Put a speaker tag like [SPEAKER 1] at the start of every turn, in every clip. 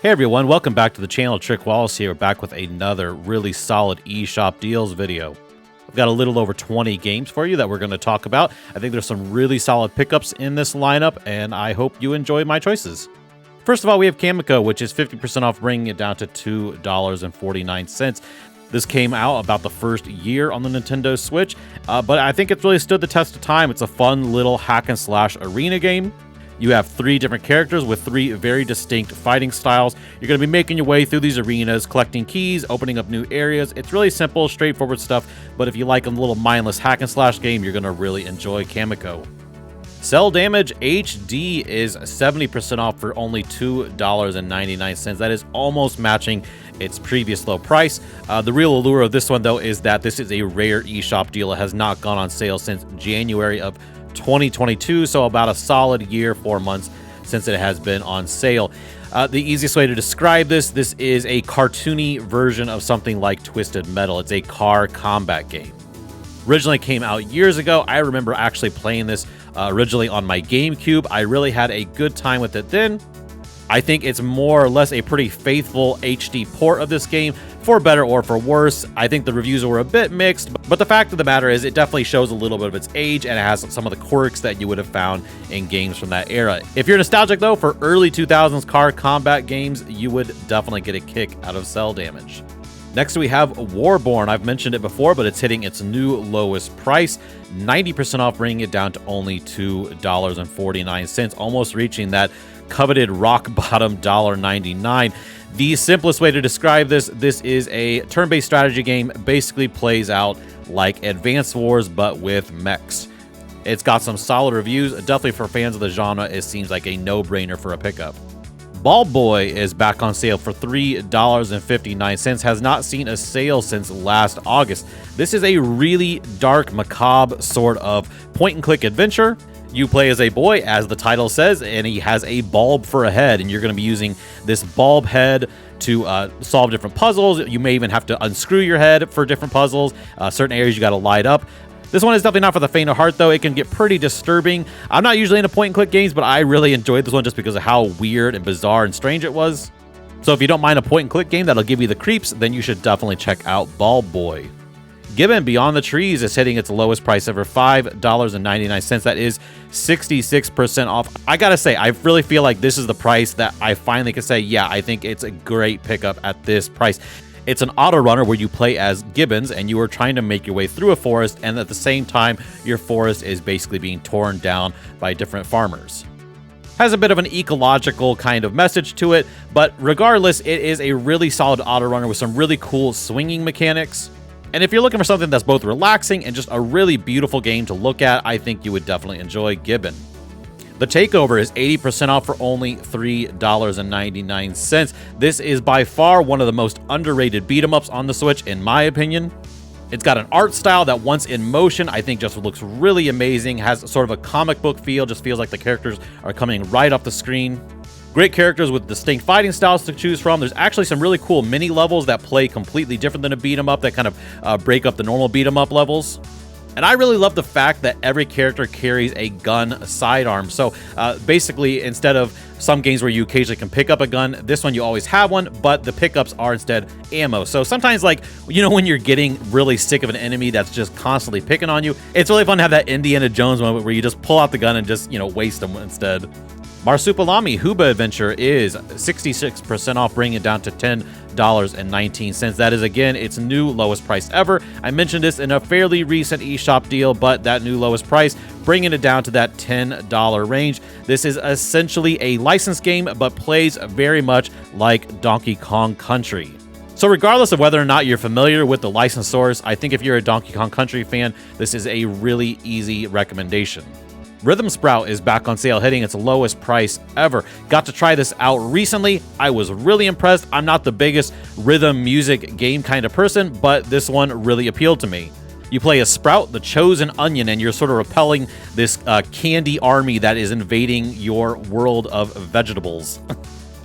[SPEAKER 1] Hey everyone, welcome back to the channel. Trick Wallace here, back with another really solid eShop deals video. I've got a little over 20 games for you that we're going to talk about. I think there's some really solid pickups in this lineup, and I hope you enjoy my choices. First of all, we have Kamiko, which is 50% off, bringing it down to $2.49. This came out about the first year on the Nintendo Switch, but I think it's really stood the test of time. It's a fun little hack and slash arena game. You have 3 different characters with 3 very distinct fighting styles. You're going to be making your way through these arenas, collecting keys, opening up new areas. It's really simple, straightforward stuff, but if you like a little mindless hack and slash game, you're going to really enjoy Kamiko. Cell Damage HD is 70% off for only $2.99. That is almost matching its previous low price. The real allure of this one, though, is that this is a rare eShop deal. It has not gone on sale since January of 2022, so about a solid year, 4 months since it has been on sale. The easiest way to describe this is a cartoony version of something like Twisted Metal. It's a car combat game. Originally came out years ago. I remember actually playing this originally on my GameCube. I really had a good time with it then. I think it's more or less a pretty faithful HD port of this game, for better or for worse. I think the reviews were a bit mixed, but the fact of the matter is it definitely shows a little bit of its age, and it has some of the quirks that you would have found in games from that era. If you're nostalgic, though, for early 2000s car combat games, you would definitely get a kick out of Cell Damage. Next, we have Warborn. I've mentioned it before, but it's hitting its new lowest price, 90% off, bringing it down to only $2.49, almost reaching that coveted rock bottom $1.99. The simplest way to describe this is a turn-based strategy game. Basically plays out like Advance Wars, but with mechs. It's got some solid reviews. Definitely for fans of the genre, it seems like a no-brainer for a pickup. Ball Boy is back on sale for $3.59. Has not seen a sale since last August. This is a really dark, macabre sort of point-and-click adventure. You play as a boy, as the title says, and he has a bulb for a head, and you're going to be using this bulb head to solve different puzzles. You may even have to unscrew your head for different puzzles. Certain areas you got to light up. This one is definitely not for the faint of heart, though. It can get pretty disturbing. I'm not usually into point-and-click games, but I really enjoyed this one just because of how weird and bizarre and strange it was. So if you don't mind a point-and-click game that'll give you the creeps, then you should definitely check out Bulb Boy. Gibbon Beyond the Trees is hitting its lowest price ever, $5.99. That is 66% off. I gotta say, I really feel like this is the price that I finally can say, yeah, I think it's a great pickup at this price. It's an auto runner where you play as Gibbons and you are trying to make your way through a forest, and at the same time, your forest is basically being torn down by different farmers. Has a bit of an ecological kind of message to it, but regardless, it is a really solid auto runner with some really cool swinging mechanics. And if you're looking for something that's both relaxing and just a really beautiful game to look at, I think you would definitely enjoy Gibbon. The Takeover is 80% off for only $3.99. This is by far one of the most underrated beat-em-ups on the Switch, in my opinion. It's got an art style that, once in motion, I think just looks really amazing. Has sort of a comic book feel, just feels like the characters are coming right off the screen. Great characters with distinct fighting styles to choose from. There's actually some really cool mini levels that play completely different than a beat-em-up that kind of break up the normal beat-em-up levels. And I really love the fact that every character carries a gun sidearm. So basically, instead of some games where you occasionally can pick up a gun, this one you always have one, but the pickups are instead ammo. So sometimes, like, you know, when you're getting really sick of an enemy that's just constantly picking on you, it's really fun to have that Indiana Jones moment where you just pull out the gun and just, you know, waste them instead. Marsupilami Huba Adventure is 66% off, bringing it down to $10.19. That is, again, its new lowest price ever. I mentioned this in a fairly recent eShop deal, but that new lowest price, bringing it down to that $10 range. This is essentially a licensed game, but plays very much like Donkey Kong Country. So regardless of whether or not you're familiar with the licensed source, I think if you're a Donkey Kong Country fan, this is a really easy recommendation. Rhythm Sprout is back on sale, hitting its lowest price ever. Got to try this out recently. I was really impressed. I'm not the biggest rhythm music game kind of person, but this one really appealed to me. You play as Sprout, the chosen onion, and you're sort of repelling this candy army that is invading your world of vegetables.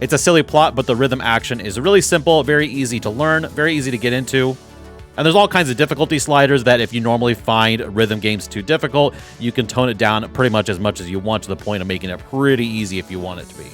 [SPEAKER 1] It's a silly plot, but the rhythm action is really simple, very easy to learn, very easy to get into. And there's all kinds of difficulty sliders that if you normally find rhythm games too difficult, you can tone it down pretty much as you want, to the point of making it pretty easy if you want it to be.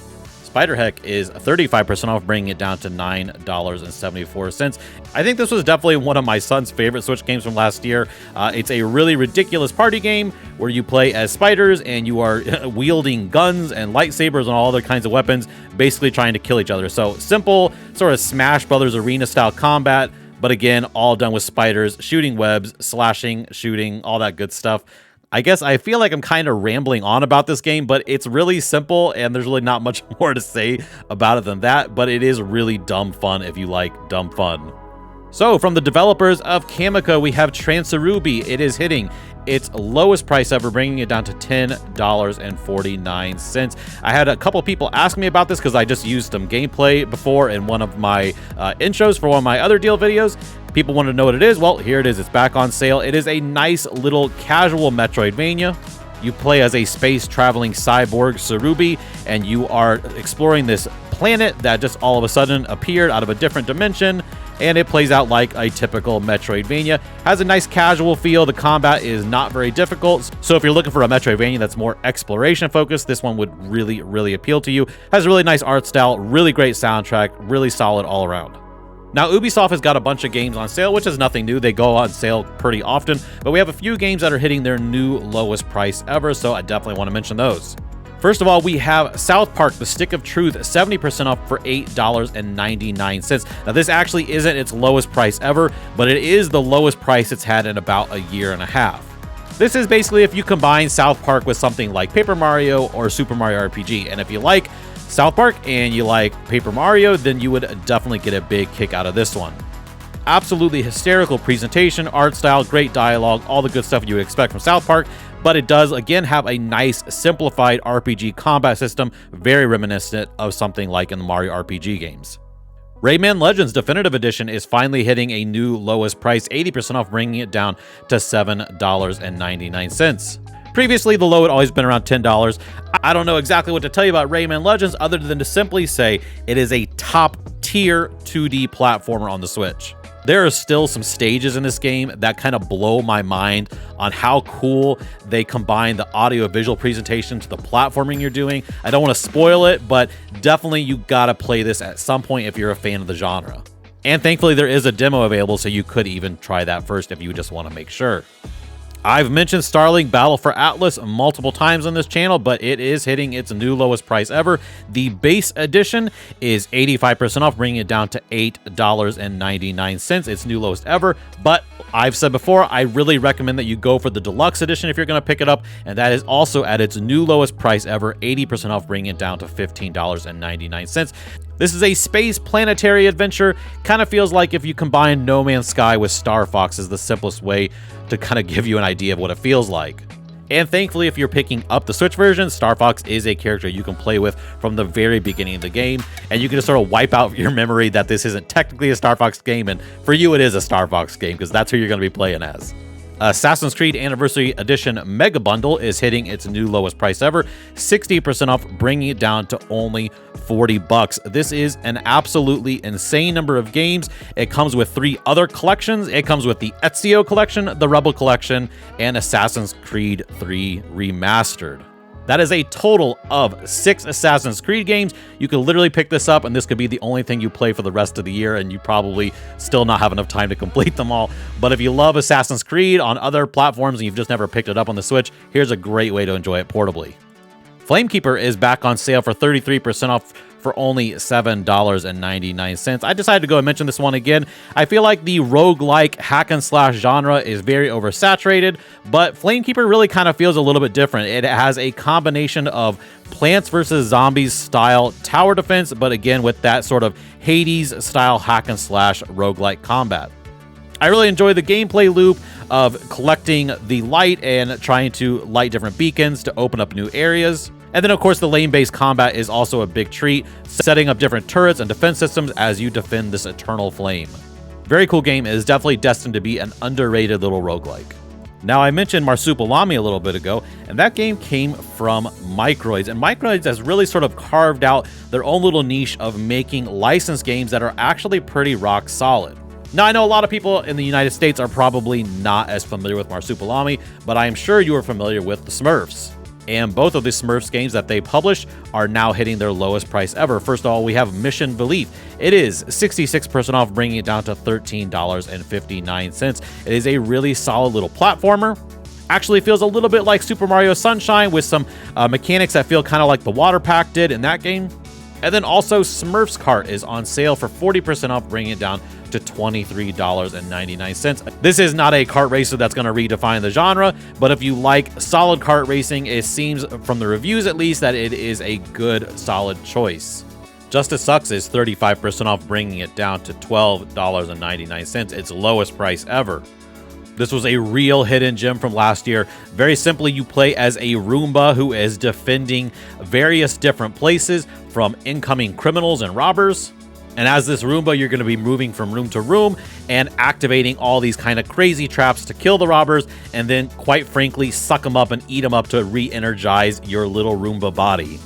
[SPEAKER 1] Spiderheck is 35% off, bringing it down to $9.74. I think this was definitely one of my son's favorite Switch games from last year. It's a really ridiculous party game where you play as spiders and you are wielding guns and lightsabers and all other kinds of weapons, basically trying to kill each other. So simple sort of Smash Brothers arena style combat, but again, all done with spiders, shooting webs, slashing, shooting, all that good stuff. I guess I feel like I'm kind of rambling on about this game, but it's really simple and there's really not much more to say about it than that, but it is really dumb fun if you like dumb fun. So from the developers of Kamiko, we have Tran Sarubi. It is hitting its lowest price ever, bringing it down to $10.49. I had a couple people ask me about this because I just used some gameplay before in one of my intros for one of my other deal videos. People wanted to know what it is. Well, here it is. It's back on sale. It is a nice little casual Metroidvania. You play as a space-traveling cyborg Sarubi, and you are exploring this planet that just all of a sudden appeared out of a different dimension, and it plays out like a typical Metroidvania. Has a nice casual feel. The combat is not very difficult, so if you're looking for a Metroidvania that's more exploration focused, this one would really, really appeal to you. Has a really nice art style, really great soundtrack, really solid all around. Now, Ubisoft has got a bunch of games on sale, which is nothing new. They go on sale pretty often, but we have a few games that are hitting their new lowest price ever, so I definitely want to mention those. First of all, we have South Park: The Stick of Truth, 70% off for $8.99. Now, this actually isn't its lowest price ever, but it is the lowest price it's had in about a year and a half. This is basically if you combine South Park with something like Paper Mario or Super Mario RPG, and if you like South Park and you like Paper Mario, then you would definitely get a big kick out of this one. Absolutely hysterical presentation, art style, great dialogue, all the good stuff you would expect from South Park, but it does again have a nice simplified RPG combat system, very reminiscent of something like in the Mario RPG games. Rayman Legends Definitive Edition is finally hitting a new lowest price, 80% off, bringing it down to $7.99. Previously, the low had always been around $10. I don't know exactly what to tell you about Rayman Legends other than to simply say it is a top-tier 2D platformer on the Switch. There are still some stages in this game that kind of blow my mind on how cool they combine the audio-visual presentation to the platforming you're doing. I don't want to spoil it, but definitely you gotta play this at some point if you're a fan of the genre. And thankfully, there is a demo available, so you could even try that first if you just want to make sure. I've mentioned Starlink Battle for Atlas multiple times on this channel, but it is hitting its new lowest price ever. The base edition is 85% off, bringing it down to $8.99, its new lowest ever. But I've said before, I really recommend that you go for the deluxe edition if you're going to pick it up, and that is also at its new lowest price ever, 80% off, bringing it down to $15.99. This is a space planetary adventure. Kind of feels like if you combine No Man's Sky with Star Fox is the simplest way to kind of give you an idea of what it feels like. And thankfully, if you're picking up the Switch version, Star Fox is a character you can play with from the very beginning of the game, and you can just sort of wipe out your memory that this isn't technically a Star Fox game, and for you it is a Star Fox game because that's who you're going to be playing as. Assassin's Creed Anniversary Edition Mega Bundle is hitting its new lowest price ever, 60% off, bringing it down to only $40. This is an absolutely insane number of games. It comes with 3 other collections. It comes with the Ezio Collection, the Rebel Collection, and Assassin's Creed 3 Remastered. That is a total of 6 Assassin's Creed games. You could literally pick this up, and this could be the only thing you play for the rest of the year, and you probably still not have enough time to complete them all. But if you love Assassin's Creed on other platforms and you've just never picked it up on the Switch, here's a great way to enjoy it portably. Flamekeeper is back on sale for 33% off for only $7.99. I decided to go and mention this one again. I feel like the roguelike hack and slash genre is very oversaturated, but Flamekeeper really kind of feels a little bit different. It has a combination of Plants vs. Zombies style tower defense, but again with that sort of Hades style hack and slash roguelike combat. I really enjoy the gameplay loop of collecting the light and trying to light different beacons to open up new areas. And then, of course, the lane-based combat is also a big treat, setting up different turrets and defense systems as you defend this eternal flame. Very cool game. It is definitely destined to be an underrated little roguelike. Now, I mentioned Marsupilami a little bit ago, and that game came from Microids. And Microids has really sort of carved out their own little niche of making licensed games that are actually pretty rock solid. Now, I know a lot of people in the United States are probably not as familiar with Marsupilami, but I am sure you are familiar with the Smurfs. And both of the Smurfs games that they published are now hitting their lowest price ever. First of all, we have Mission Belief. It is 66% off, bringing it down to $13.59. It is a really solid little platformer. Actually feels a little bit like Super Mario Sunshine with some mechanics that feel kind of like the Water Pack did in that game. And then also Smurfs Kart is on sale for 40% off, bringing it down to $23.99. This is not a kart racer that's going to redefine the genre, but if you like solid kart racing, it seems from the reviews at least that it is a good, solid choice. Justice Sucks is 35% off, bringing it down to $12.99, its lowest price ever. This was a real hidden gem from last year. Very simply, you play as a Roomba who is defending various different places from incoming criminals and robbers. And as this Roomba, you're going to be moving from room to room and activating all these kind of crazy traps to kill the robbers, and then, quite frankly, suck them up and eat them up to re-energize your little Roomba body.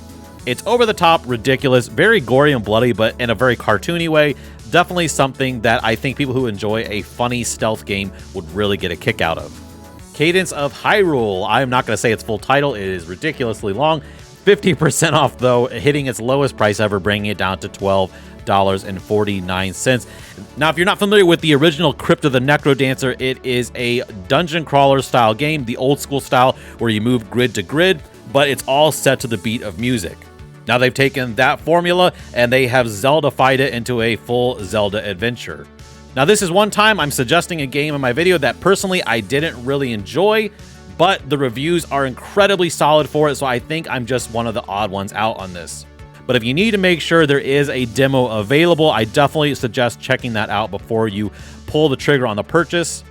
[SPEAKER 1] It's over the top, ridiculous, very gory and bloody, but in a very cartoony way. Definitely something that I think people who enjoy a funny stealth game would really get a kick out of. Cadence of Hyrule. I'm not going to say its full title. It is ridiculously long. 50% off, though, hitting its lowest price ever, bringing it down to $12.49. Now, if you're not familiar with the original Crypt of the Necrodancer, it is a dungeon crawler style game, the old school style where you move grid to grid, but it's all set to the beat of music. Now they've taken that formula and they have Zelda-fied it into a full Zelda adventure. Now this is one time I'm suggesting a game in my video that personally I didn't really enjoy, but the reviews are incredibly solid for it, so I think I'm just one of the odd ones out on this. But if you need to make sure there is a demo available, I definitely suggest checking that out before you pull the trigger on the purchase.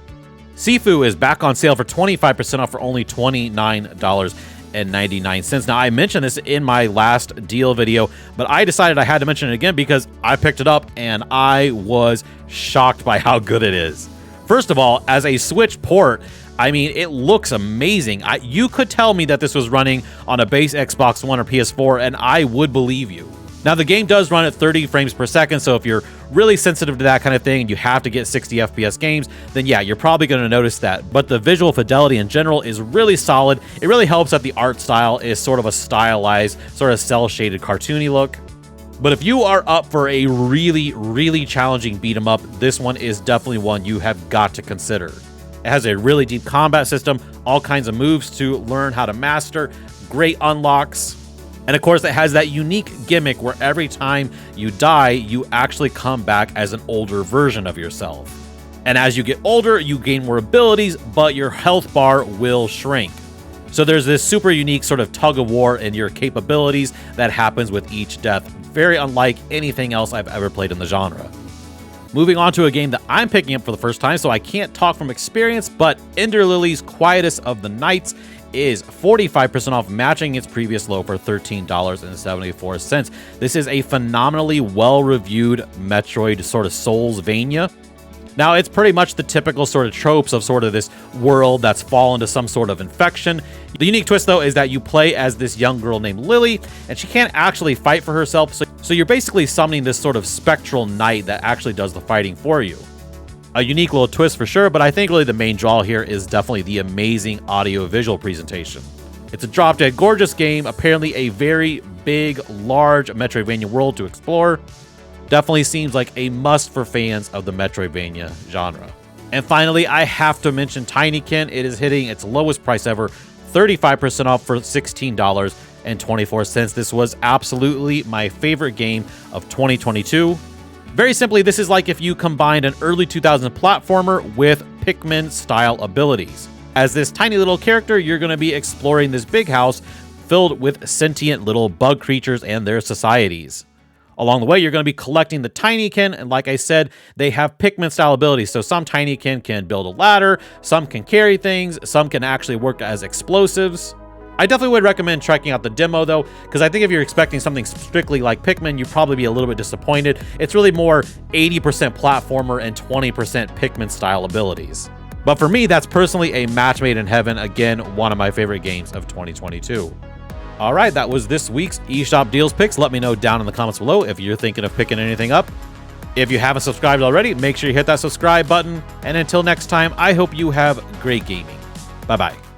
[SPEAKER 1] Sifu is back on sale for 25% off for only $29.99. Now, I mentioned this in my last deal video, but I decided I had to mention it again because I picked it up and I was shocked by how good it is. First of all, as a Switch port, I mean, it looks amazing. You could tell me that this was running on a base Xbox One or PS4, and I would believe you. Now, the game does run at 30 frames per second, so if you're really sensitive to that kind of thing and you have to get 60 FPS games, then yeah, you're probably going to notice that. But the visual fidelity in general is really solid. It really helps that the art style is sort of a stylized, sort of cel-shaded, cartoony look. But if you are up for a really, really challenging beat-em-up, this one is definitely one you have got to consider. It has a really deep combat system, all kinds of moves to learn how to master, great unlocks, and of course it has that unique gimmick where every time you die, you actually come back as an older version of yourself. And as you get older, you gain more abilities, but your health bar will shrink. So there's this super unique sort of tug of war in your capabilities that happens with each death, very unlike anything else I've ever played in the genre. Moving on to a game that I'm picking up for the first time, so I can't talk from experience, but Ender Lily's Quietest of the Nights is 45% off, matching its previous low for $13.74. This is a phenomenally well-reviewed Metroid sort of Soulsvania. Now, it's pretty much the typical sort of tropes of sort of this world that's fallen to some sort of infection. The unique twist, though, is that you play as this young girl named Lily, and she can't actually fight for herself, so you're basically summoning this sort of spectral knight that actually does the fighting for you. A unique little twist for sure, but I think really the main draw here is definitely the amazing audio-visual presentation. It's a drop-dead gorgeous game, apparently a very big, large Metroidvania world to explore. Definitely seems like a must for fans of the Metroidvania genre. And finally, I have to mention Tinykin. It is hitting its lowest price ever, 35% off for $16.24. This was absolutely my favorite game of 2022. Very simply, this is like if you combined an early 2000s platformer with Pikmin-style abilities. As this tiny little character, you're going to be exploring this big house filled with sentient little bug creatures and their societies. Along the way, you're going to be collecting the Tinykin, and like I said, they have Pikmin-style abilities. So some Tinykin can build a ladder, some can carry things, some can actually work as explosives. I definitely would recommend checking out the demo, though, because I think if you're expecting something strictly like Pikmin, you'd probably be a little bit disappointed. It's really more 80% platformer and 20% Pikmin-style abilities. But for me, that's personally a match made in heaven. Again, one of my favorite games of 2022. All right, that was this week's eShop Deals Picks. Let me know down in the comments below if you're thinking of picking anything up. If you haven't subscribed already, make sure you hit that subscribe button. And until next time, I hope you have great gaming. Bye-bye.